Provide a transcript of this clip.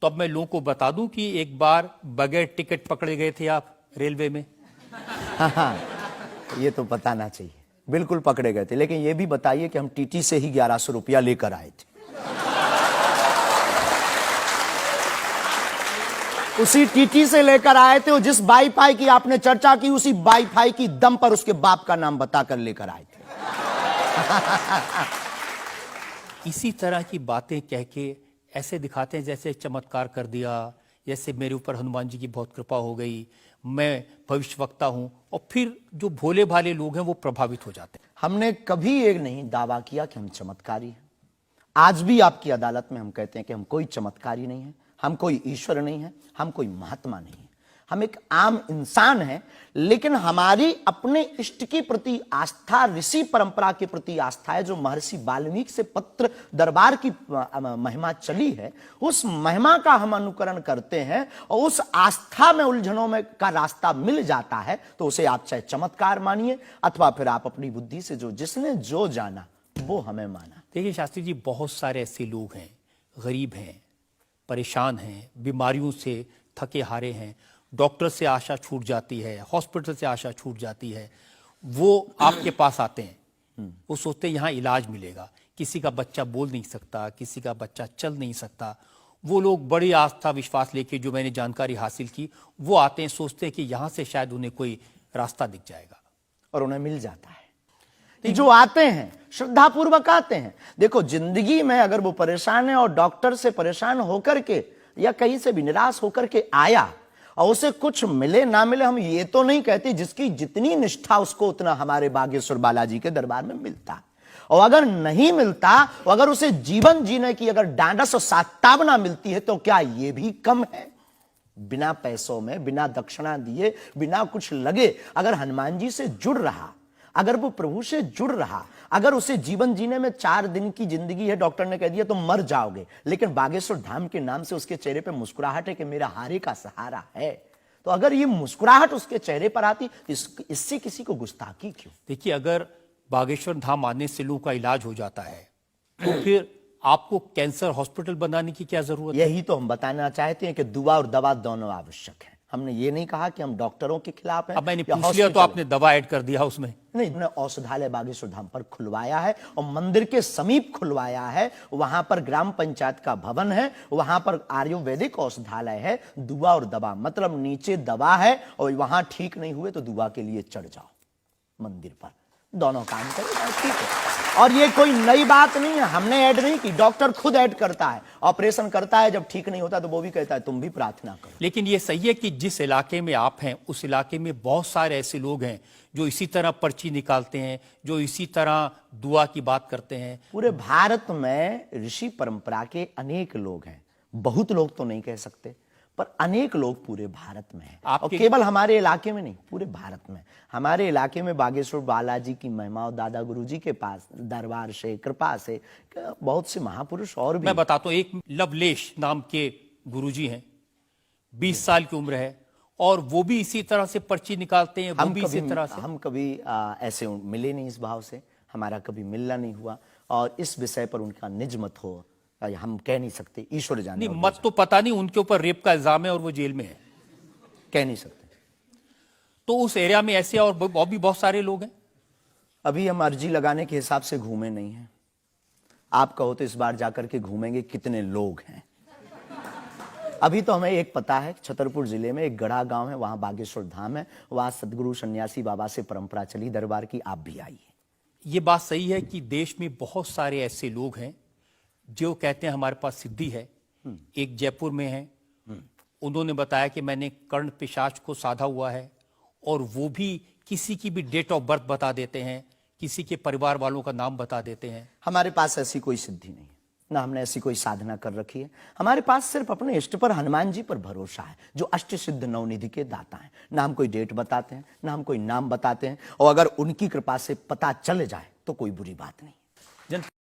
तो अब मैं लोगों को बता दूं कि एक बार बगैर टिकट पकड़े गए थे आप रेलवे में। हाँ, ये तो बताना चाहिए। बिल्कुल पकड़े गए थे, लेकिन ये भी बताइए कि हम टीटी से ही 1100 रुपया लेकर आए थे। उसी टीटी से लेकर आए थे, जिस वाईफाई की आपने चर्चा की, उसी वाईफाई की दम पर उसके बाप का नाम बताकर लेकर आए थे। इसी तरह की बातें कह के ऐसे दिखाते हैं जैसे चमत्कार कर दिया, जैसे मेरे ऊपर हनुमान जी की बहुत कृपा हो गई, मैं भविष्यवक्ता हूं, और फिर जो भोले भाले लोग हैं वो प्रभावित हो जाते हैं। हमने कभी एक नहीं दावा किया कि हम चमत्कारी हैं। आज भी आपकी अदालत में हम कहते हैं कि हम कोई चमत्कारी नहीं है, हम कोई ईश्वर नहीं है, हम कोई महात्मा नहीं है, हम एक आम इंसान हैं। लेकिन हमारी अपने इष्ट के प्रति आस्था, ऋषि परंपरा के प्रति आस्था है, जो महर्षि वाल्मीकि से पत्र दरबार की महिमा चली है, उस महिमा का हम अनुकरण करते हैं और उस आस्था में उलझनों में का रास्ता मिल जाता है तो उसे आप चाहे चमत्कार मानिए अथवा फिर आप अपनी बुद्धि से जो जिसने जो जाना वो हमें माना। देखिए शास्त्री जी, बहुत सारे ऐसे लोग हैं, गरीब हैं, परेशान हैं, बीमारियों से थके हारे हैं, डॉक्टर से आशा छूट जाती है, हॉस्पिटल से आशा छूट जाती है, वो आपके पास आते हैं, वो सोचते हैं यहाँ इलाज मिलेगा। किसी का बच्चा बोल नहीं सकता, किसी का बच्चा चल नहीं सकता, वो लोग बड़ी आस्था विश्वास लेके, जो मैंने जानकारी हासिल की, वो आते हैं, सोचते हैं कि यहाँ से शायद उन्हें कोई रास्ता दिख जाएगा, और उन्हें मिल जाता है। जो आते हैं श्रद्धा पूर्वक आते हैं। देखो, जिंदगी में अगर वो परेशान है और डॉक्टर से परेशान होकर के या कहीं से भी निराश होकर के आया और उसे कुछ मिले ना मिले, हम ये तो नहीं कहते, जिसकी जितनी निष्ठा उसको उतना हमारे बागेश्वर बालाजी के दरबार में मिलता। और अगर नहीं मिलता, और अगर उसे जीवन जीने की अगर डांडस और सात्तावना मिलती है, तो क्या ये भी कम है? बिना पैसों में, बिना दक्षिणा दिए, बिना कुछ लगे अगर हनुमान जी से जुड़ रहा, अगर वो प्रभु से जुड़ रहा, अगर उसे जीवन जीने में 4 दिन की जिंदगी है, डॉक्टर ने कह दिया तो मर जाओगे, लेकिन बागेश्वर धाम के नाम से उसके चेहरे पे मुस्कुराहट है कि मेरा हारे का सहारा है, तो अगर ये मुस्कुराहट उसके चेहरे पर आती, इससे किसी को गुस्ताखी क्यों? देखिए, अगर बागेश्वर धाम आने से लोगों का इलाज हो जाता है तो फिर आपको कैंसर हॉस्पिटल बनाने की क्या जरूरत है? यही तो हम बताना चाहते हैं कि दुआ और दवा दोनों आवश्यक है। हमने ये नहीं कहा कि हम डॉक्टरों के खिलाफ हैं। अब मैंने पूछ लिया तो आपने दवा ऐड कर दिया उसमें। नहीं, हमने औषधालय बागेश्वर धाम पर खुलवाया है और मंदिर के समीप खुलवाया है। वहां पर ग्राम पंचायत का भवन है, वहां पर आयुर्वेदिक औषधालय है। दुआ और दवा मतलब नीचे दवा है और वहां ठीक नहीं हुए तो दुआ के लिए चढ़ जाओ मंदिर पर, दोनों काम करें, ठीक है। और ये कोई नई बात नहीं है, हमने ऐड नहीं की, डॉक्टर खुद ऐड करता है, ऑपरेशन करता है, जब ठीक नहीं होता तो वो भी कहता है तुम भी प्रार्थना करो। लेकिन ये सही है कि जिस इलाके में आप हैं उस इलाके में बहुत सारे ऐसे लोग हैं जो इसी तरह पर्ची निकालते हैं, जो इसी तरह दुआ की बात करते हैं। पूरे भारत में ऋषि परंपरा के अनेक लोग हैं, बहुत लोग तो नहीं कह सकते, पर अनेक लोग पूरे भारत में हैं। और केवल हमारे इलाके में नहीं, पूरे भारत में। हमारे इलाके में बागेश्वर बालाजी की महिमा और दादा गुरुजी के पास दरबार से, कृपा से बहुत से महापुरुष और भी। मैं बताता हूं, एक लवलेश नाम के गुरुजी हैं, 20 साल की उम्र है, और वो भी इसी तरह से पर्ची निकालते हैं। वो भी इसी तरह से। हम कभी ऐसे मिले नहीं, इस भाव से हमारा कभी मिलना नहीं हुआ, और इस विषय पर उनका निज मत हो हम कह नहीं सकते, ईश्वर जाने। नहीं, मत तो पता नहीं, उनके ऊपर रेप का इल्जाम है और वो जेल में है, कह नहीं सकते। तो उस एरिया में ऐसे और भी बहुत सारे लोग हैं। अभी हम अर्जी लगाने के हिसाब से घूमे नहीं हैं। आप कहो तो इस बार जाकर के घूमेंगे कितने लोग हैं। अभी तो हमें एक पता है, छतरपुर जिले में एक गढ़ा गांव है, वहां बागेश्वर धाम है, वहां सदगुरु सन्यासी बाबा से परंपरा चली दरबार की, आप भी आइए। ये बात सही है कि देश में बहुत सारे ऐसे लोग हैं जो कहते हैं हमारे पास सिद्धि है। एक जयपुर में है, उन्होंने बताया कि मैंने कर्ण पिशाच को साधा हुआ है, और वो भी किसी की भी डेट ऑफ बर्थ बता देते हैं, किसी के परिवार वालों का नाम बता देते हैं। हमारे पास ऐसी कोई सिद्धि नहीं, ना हमने ऐसी कोई साधना कर रखी है। हमारे पास सिर्फ अपने इष्ट पर, हनुमान जी पर भरोसा है, जो अष्ट सिद्ध नवनिधि के दाता हैं। ना हम कोई डेट बताते हैं, ना हम कोई नाम बताते हैं, और अगर उनकी कृपा से पता चल जाए तो कोई बुरी बात नहीं।